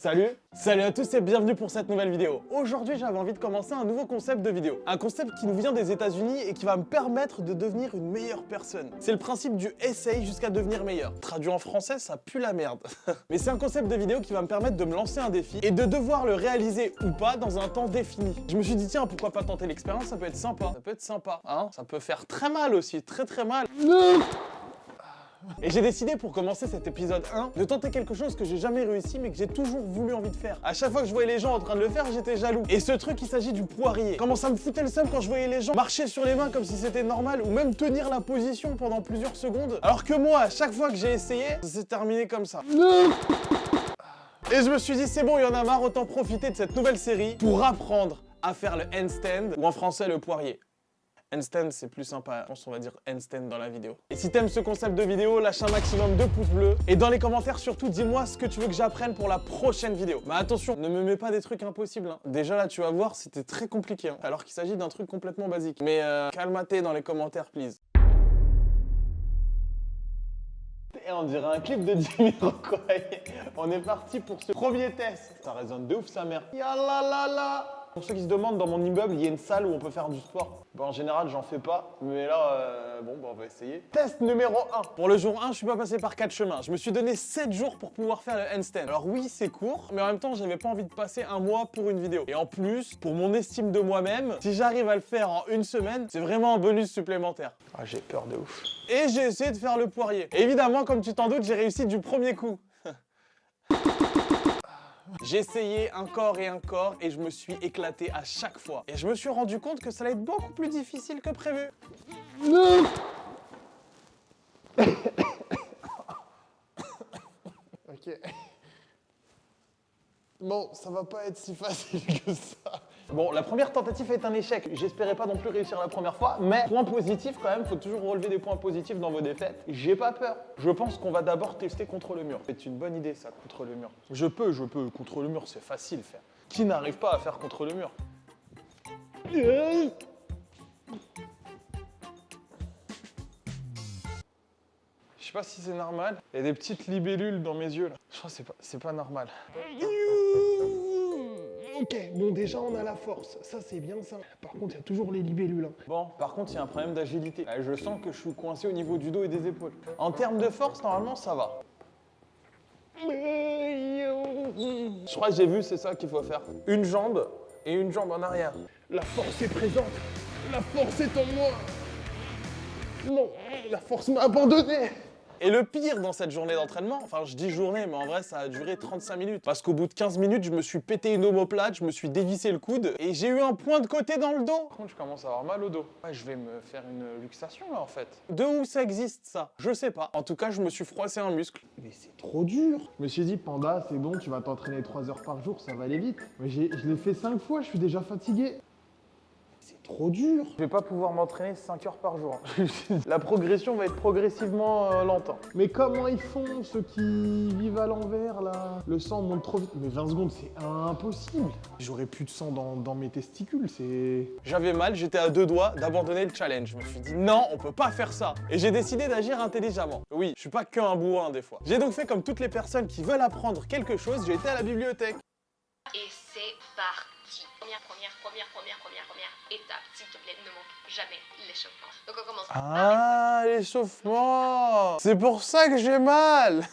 Salut à tous et bienvenue pour cette nouvelle vidéo. Aujourd'hui, j'avais envie de commencer un nouveau concept de vidéo. Un concept qui nous vient des États-Unis et qui va me permettre de devenir une meilleure personne. C'est le principe du essaye jusqu'à devenir meilleur. Traduit en français, ça pue la merde. Mais c'est un concept de vidéo qui va me permettre de me lancer un défi et de devoir le réaliser ou pas dans un temps défini. Je me suis dit, tiens, pourquoi pas tenter l'expérience, ça peut être sympa. Hein. Ça peut faire très mal aussi, très mal. Et j'ai décidé pour commencer cet épisode 1 de tenter quelque chose que j'ai jamais réussi mais que j'ai toujours envie de faire. À chaque fois que je voyais les gens en train de le faire, j'étais jaloux. Et ce truc, il s'agit du poirier. Comment ça me foutait le seum quand je voyais les gens marcher sur les mains comme si c'était normal ou même tenir la position pendant plusieurs secondes. Alors que moi, à chaque fois que j'ai essayé, ça s'est terminé comme ça. Et je me suis dit, c'est bon, il y en a marre, autant profiter de cette nouvelle série pour apprendre à faire le handstand ou en français le poirier. Handstand, c'est plus sympa. Je pense qu'on va dire handstand dans la vidéo. Et si t'aimes ce concept de vidéo, lâche un maximum de pouces bleus. Et dans les commentaires, surtout, dis-moi ce que tu veux que j'apprenne pour la prochaine vidéo. Mais attention, ne me mets pas des trucs impossibles. Hein. Déjà là, tu vas voir, c'était très compliqué. Hein, alors qu'il s'agit d'un truc complètement basique. Mais calme-toi dans les commentaires, please. Et on dirait un clip de Jamiroquai. On est parti pour ce premier test. Ça résonne de ouf, sa mère. Yalalala. Pour ceux qui se demandent, dans mon immeuble, il y a une salle où on peut faire du sport. Bon, en général, j'en fais pas, mais là, on va essayer. Test numéro 1. Pour le jour 1, je suis pas passé par 4 chemins. Je me suis donné 7 jours pour pouvoir faire le handstand. Alors oui, c'est court, mais en même temps, j'avais pas envie de passer un mois pour une vidéo. Et en plus, pour mon estime de moi-même, si j'arrive à le faire en une semaine, c'est vraiment un bonus supplémentaire. Ah, j'ai peur de ouf. Et j'ai essayé de faire le poirier. Et évidemment, comme tu t'en doutes, j'ai réussi du premier coup. J'ai essayé encore et je me suis éclaté à chaque fois. Et je me suis rendu compte que ça allait être beaucoup plus difficile que prévu. Ok. Bon, ça va pas être si facile que ça. Bon, la première tentative est un échec. J'espérais pas non plus réussir la première fois, mais point positif quand même, faut toujours relever des points positifs dans vos défaites. J'ai pas peur. Je pense qu'on va d'abord tester contre le mur. C'est une bonne idée ça, contre le mur. Je peux. Contre le mur, c'est facile à faire. Qui n'arrive pas à faire contre le mur? Je sais pas si c'est normal. Il y a des petites libellules dans mes yeux là. Je crois que c'est pas normal. Ok, bon déjà on a la force, ça c'est bien ça. Par contre il y a toujours les libellules. Hein. Bon, par contre il y a un problème d'agilité. Je sens que je suis coincé au niveau du dos et des épaules. En termes de force, normalement ça va. Je crois que j'ai vu, c'est ça qu'il faut faire. Une jambe et une jambe en arrière. La force est présente, la force est en moi. Non, la force m'a abandonné. Et le pire dans cette journée d'entraînement, enfin je dis journée, mais en vrai ça a duré 35 minutes. Parce qu'au bout de 15 minutes, je me suis pété une omoplate, je me suis dévissé le coude et j'ai eu un point de côté dans le dos. Par contre, je commence à avoir mal au dos. Ouais, je vais me faire une luxation là en fait. De où ça existe ça? Je sais pas. En tout cas, je me suis froissé un muscle. Mais c'est trop dur. Je me suis dit, Panda, c'est bon, tu vas t'entraîner 3 heures par jour, ça va aller vite. Mais je l'ai fait 5 fois, je suis déjà fatigué. C'est trop dur. Je vais pas pouvoir m'entraîner 5 heures par jour. La progression va être progressivement lente. Mais comment ils font ceux qui vivent à l'envers là? Le sang monte trop vite. Mais 20 secondes, c'est impossible. J'aurais plus de sang dans mes testicules, c'est... J'avais mal, j'étais à 2 doigts d'abandonner le challenge. Je me suis dit non, on peut pas faire ça. Et j'ai décidé d'agir intelligemment. Oui, je suis pas qu'un bourrin des fois. J'ai donc fait comme toutes les personnes qui veulent apprendre quelque chose, j'ai été à la bibliothèque. Et c'est parti. Première étape, s'il te plaît, ne manque jamais l'échauffement. Donc on commence. Ah, l'échauffement! C'est pour ça que j'ai mal!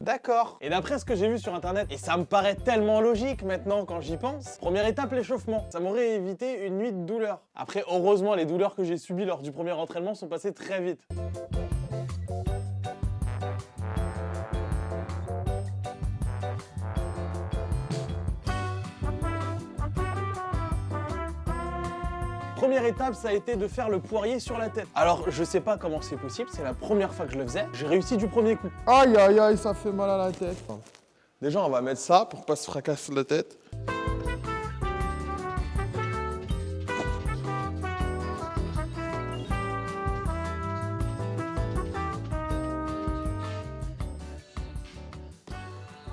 D'accord. Et d'après ce que j'ai vu sur internet, et ça me paraît tellement logique maintenant quand j'y pense, première étape, l'échauffement. Ça m'aurait évité une nuit de douleur. Après, heureusement, les douleurs que j'ai subies lors du premier entraînement sont passées très vite. Première étape, ça a été de faire le poirier sur la tête. Alors, je sais pas comment c'est possible, c'est la première fois que je le faisais. J'ai réussi du premier coup. Aïe, aïe, aïe, ça fait mal à la tête. Déjà, on va mettre ça pour pas se fracasser la tête.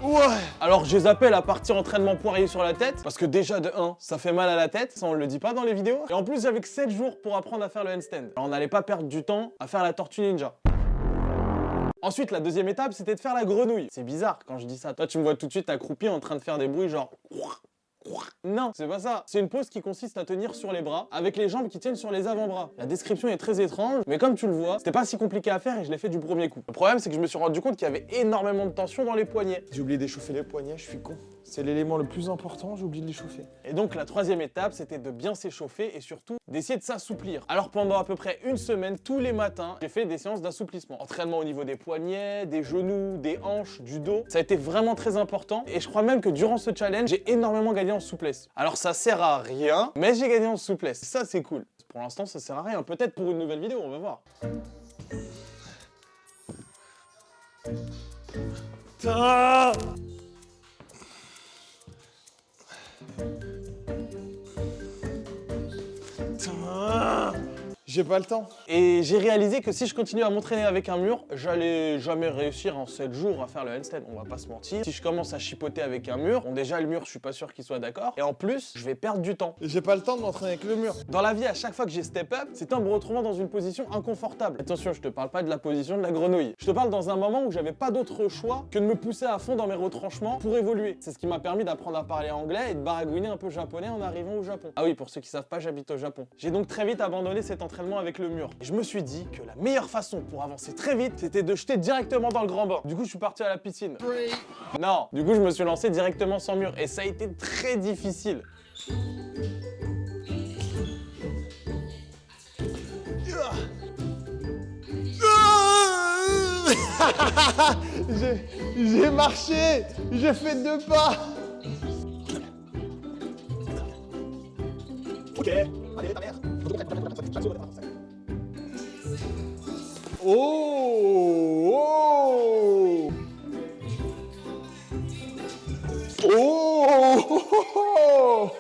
Ouais. Alors je les appelle à partir entraînement poirier sur la tête, parce que déjà de 1, ça fait mal à la tête, ça on le dit pas dans les vidéos. Et en plus j'avais que 7 jours pour apprendre à faire le handstand. Alors on n'allait pas perdre du temps à faire la tortue ninja. Ensuite, la deuxième étape, c'était de faire la grenouille. C'est bizarre quand je dis ça. Toi, tu me vois tout de suite accroupi en train de faire des bruits genre... Non, c'est pas ça. C'est une pose qui consiste à tenir sur les bras avec les jambes qui tiennent sur les avant-bras. La description est très étrange, mais comme tu le vois, c'était pas si compliqué à faire et je l'ai fait du premier coup. Le problème, c'est que je me suis rendu compte qu'il y avait énormément de tension dans les poignets. J'ai oublié d'échauffer les poignets, je suis con. C'est l'élément le plus important, j'ai oublié de l'échauffer. Et donc la troisième étape, c'était de bien s'échauffer et surtout d'essayer de s'assouplir. Alors pendant à peu près une semaine, tous les matins, j'ai fait des séances d'assouplissement. Entraînement au niveau des poignets, des genoux, des hanches, du dos. Ça a été vraiment très important et je crois même que durant ce challenge, j'ai énormément gagné en souplesse. Alors ça sert à rien, mais j'ai gagné en souplesse. Ça c'est cool. Pour l'instant, ça sert à rien. Peut-être pour une nouvelle vidéo, on va voir. Ah! J'ai pas le temps. Et j'ai réalisé que si je continue à m'entraîner avec un mur, j'allais jamais réussir en 7 jours à faire le handstand, on va pas se mentir. Si je commence à chipoter avec un mur, bon déjà le mur, je suis pas sûr qu'il soit d'accord. Et en plus, je vais perdre du temps. J'ai pas le temps de m'entraîner avec le mur. Dans la vie, à chaque fois que j'ai step up, c'est en me retrouvant dans une position inconfortable. Attention, je te parle pas de la position de la grenouille. Je te parle dans un moment où j'avais pas d'autre choix que de me pousser à fond dans mes retranchements pour évoluer. C'est ce qui m'a permis d'apprendre à parler anglais et de baragouiner un peu japonais en arrivant au Japon. Ah oui, pour ceux qui savent pas, j'habite au Japon. J'ai donc très vite abandonné cet entraînement avec le mur. Et je me suis dit que la meilleure façon pour avancer très vite, c'était de jeter directement dans le grand bain. Du coup, je suis parti à la piscine. Non, du coup, je me suis lancé directement sans mur et ça a été très difficile. J'ai marché, j'ai fait 2 pas. Ok, allez, ta mère. Oh, oh, oh, oh.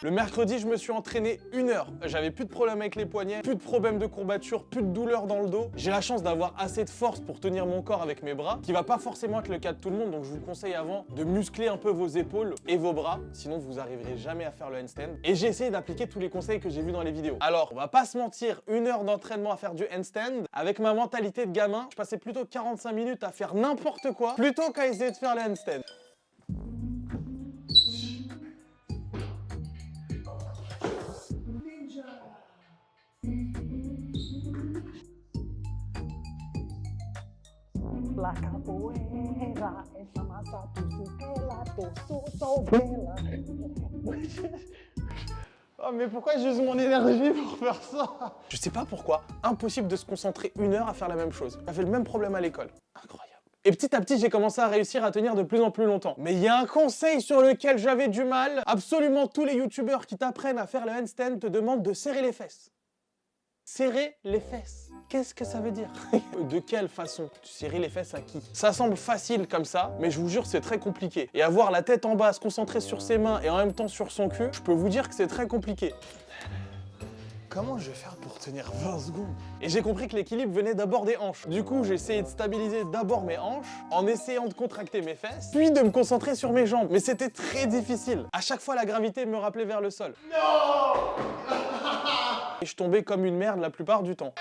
Le mercredi, je me suis entraîné 1 heure. J'avais plus de problème avec les poignets, plus de problème de courbature, plus de douleur dans le dos. J'ai la chance d'avoir assez de force pour tenir mon corps avec mes bras, qui va pas forcément être le cas de tout le monde, donc je vous conseille avant de muscler un peu vos épaules et vos bras, sinon vous arriverez jamais à faire le handstand. Et j'ai essayé d'appliquer tous les conseils que j'ai vus dans les vidéos. Alors, on va pas se mentir, 1 heure d'entraînement à faire du handstand, avec ma mentalité de gamin, je passais plutôt 45 minutes à faire n'importe quoi, plutôt qu'à essayer de faire le handstand. La capoeira, esa masa tu supela, todo vela. Oh mais pourquoi j'use mon énergie pour faire ça? Je sais pas pourquoi, impossible de se concentrer 1 heure à faire la même chose. J'avais le même problème à l'école. Incroyable. Et petit à petit, j'ai commencé à réussir à tenir de plus en plus longtemps. Mais il y a un conseil sur lequel j'avais du mal. Absolument tous les youtubeurs qui t'apprennent à faire le handstand te demandent de serrer les fesses. Serrer les fesses. Qu'est-ce que ça veut dire? De quelle façon? Tu serrer les fesses à qui? Ça semble facile comme ça, mais je vous jure c'est très compliqué. Et avoir la tête en bas, se concentrer sur ses mains et en même temps sur son cul, je peux vous dire que c'est très compliqué. Comment je vais faire pour tenir 20 secondes? Et j'ai compris que l'équilibre venait d'abord des hanches. Du coup, j'ai essayé de stabiliser d'abord mes hanches, en essayant de contracter mes fesses, puis de me concentrer sur mes jambes. Mais c'était très difficile. À chaque fois, la gravité me rappelait vers le sol. Non! Et je tombais comme une merde la plupart du temps.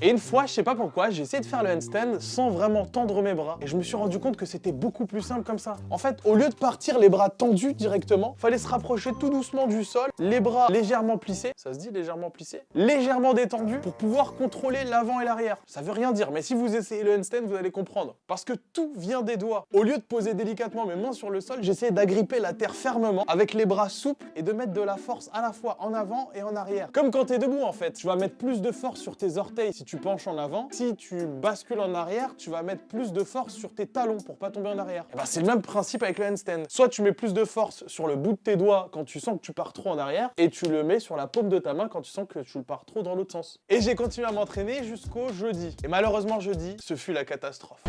Et une fois, je sais pas pourquoi, j'ai essayé de faire le handstand sans vraiment tendre mes bras. Et je me suis rendu compte que c'était beaucoup plus simple comme ça. En fait, au lieu de partir les bras tendus directement, fallait se rapprocher tout doucement du sol, les bras légèrement plissés, ça se dit légèrement plissés, légèrement détendus pour pouvoir contrôler l'avant et l'arrière. Ça veut rien dire, mais si vous essayez le handstand, vous allez comprendre. Parce que tout vient des doigts. Au lieu de poser délicatement mes mains sur le sol, j'essayais d'agripper la terre fermement avec les bras souples et de mettre de la force à la fois en avant et en arrière. Comme quand t'es debout en fait. Tu vas mettre plus de force sur tes orteils si tu penches en avant. Si tu bascules en arrière, tu vas mettre plus de force sur tes talons pour pas tomber en arrière. Et ben c'est le même principe avec le handstand. Soit tu mets plus de force sur le bout de tes doigts quand tu sens que tu pars trop en arrière, et tu le mets sur la paume de ta main quand tu sens que tu pars trop dans l'autre sens. Et j'ai continué à m'entraîner jusqu'au jeudi. Et malheureusement jeudi, ce fut la catastrophe.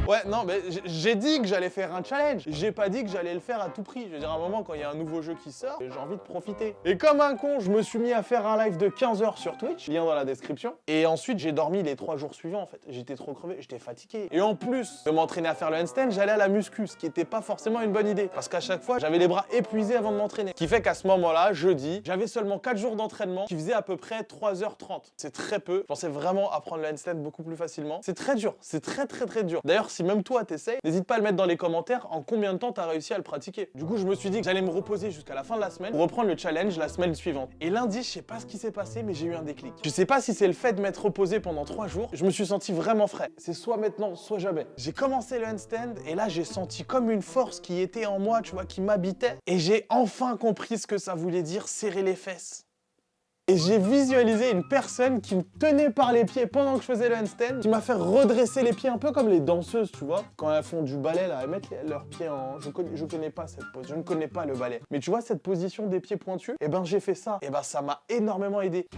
Ouais, non, mais j'ai dit que j'allais faire un challenge. J'ai pas dit que j'allais le faire à tout prix. Je veux dire, à un moment, quand il y a un nouveau jeu qui sort, j'ai envie de profiter. Et comme un con, je me suis mis à faire un live de 15 heures sur Twitch, lien dans la description. Et ensuite, j'ai dormi les 3 jours suivants, en fait. J'étais trop crevé, j'étais fatigué. Et en plus de m'entraîner à faire le handstand, j'allais à la muscu, ce qui était pas forcément une bonne idée. Parce qu'à chaque fois, j'avais les bras épuisés avant de m'entraîner. Ce qui fait qu'à ce moment-là, jeudi, j'avais seulement 4 jours d'entraînement qui faisaient à peu près 3h30. C'est très peu. Je pensais vraiment apprendre le handstand beaucoup plus facilement. C'est très dur, c'est très dur. D'ailleurs, si même toi t'essayes, n'hésite pas à le mettre dans les commentaires en combien de temps t'as réussi à le pratiquer. Du coup, je me suis dit que j'allais me reposer jusqu'à la fin de la semaine pour reprendre le challenge la semaine suivante. Et lundi, je sais pas ce qui s'est passé, mais j'ai eu un déclic. Je sais pas si c'est le fait de m'être reposé pendant 3 jours, je me suis senti vraiment frais. C'est soit maintenant, soit jamais. J'ai commencé le handstand et là, j'ai senti comme une force qui était en moi, tu vois, qui m'habitait. Et j'ai enfin compris ce que ça voulait dire serrer les fesses. Et j'ai visualisé une personne qui me tenait par les pieds pendant que je faisais le handstand, qui m'a fait redresser les pieds un peu comme les danseuses, tu vois. Quand elles font du ballet, là, elles mettent leurs pieds en... Je connais pas cette pose, je ne connais pas le ballet. Mais tu vois, cette position des pieds pointus, eh ben j'ai fait ça. Et ben ça m'a énormément aidé.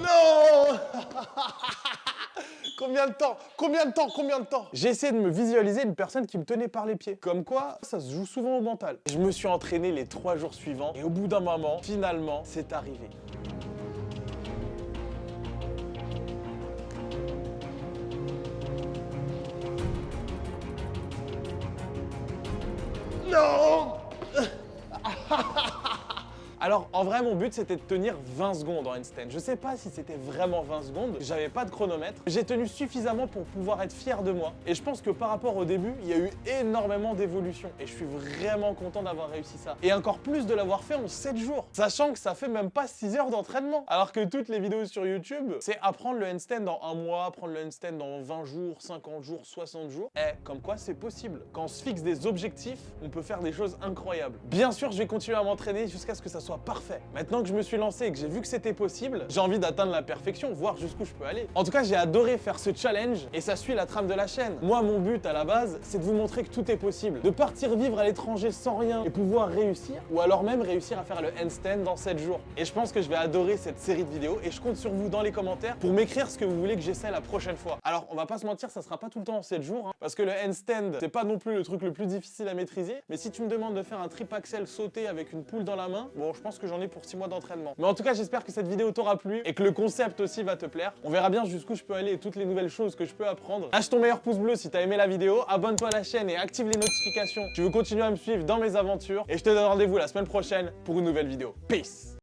Non. Combien de temps? J'ai essayé de me visualiser une personne qui me tenait par les pieds. Comme quoi, ça se joue souvent au mental. Je me suis entraîné les 3 jours suivants et au bout d'un moment, finalement, c'est arrivé. Non. Alors, en vrai, mon but, c'était de tenir 20 secondes en handstand. Je sais pas si c'était vraiment 20 secondes, j'avais pas de chronomètre. J'ai tenu suffisamment pour pouvoir être fier de moi. Et je pense que par rapport au début, il y a eu énormément d'évolution. Et je suis vraiment content d'avoir réussi ça. Et encore plus de l'avoir fait en 7 jours. Sachant que ça fait même pas 6 heures d'entraînement. Alors que toutes les vidéos sur YouTube, c'est apprendre le handstand dans 1 mois, apprendre le handstand dans 20 jours, 50 jours, 60 jours. Comme quoi, c'est possible. Quand on se fixe des objectifs, on peut faire des choses incroyables. Bien sûr, je vais continuer à m'entraîner jusqu'à ce que ça soit parfait. Maintenant que je me suis lancé et que j'ai vu que c'était possible, j'ai envie d'atteindre la perfection, voir jusqu'où je peux aller. En tout cas, j'ai adoré faire ce challenge et ça suit la trame de la chaîne. Moi, mon but à la base, c'est de vous montrer que tout est possible. De partir vivre à l'étranger sans rien et pouvoir réussir, ou alors même réussir à faire le handstand dans 7 jours. Et je pense que je vais adorer cette série de vidéos et je compte sur vous dans les commentaires pour m'écrire ce que vous voulez que j'essaie la prochaine fois. Alors, on va pas se mentir, ça sera pas tout le temps en 7 jours, hein, parce que le handstand, c'est pas non plus le truc le plus difficile à maîtriser, mais si tu me demandes de faire un trip axel sauté avec une poule dans la main, bon, je pense que j'en ai pour 6 mois d'entraînement. Mais en tout cas, j'espère que cette vidéo t'aura plu et que le concept aussi va te plaire. On verra bien jusqu'où je peux aller et toutes les nouvelles choses que je peux apprendre. Lâche ton meilleur pouce bleu si t'as aimé la vidéo, abonne-toi à la chaîne et active les notifications si tu veux continuer à me suivre dans mes aventures. Et je te donne rendez-vous la semaine prochaine pour une nouvelle vidéo. Peace!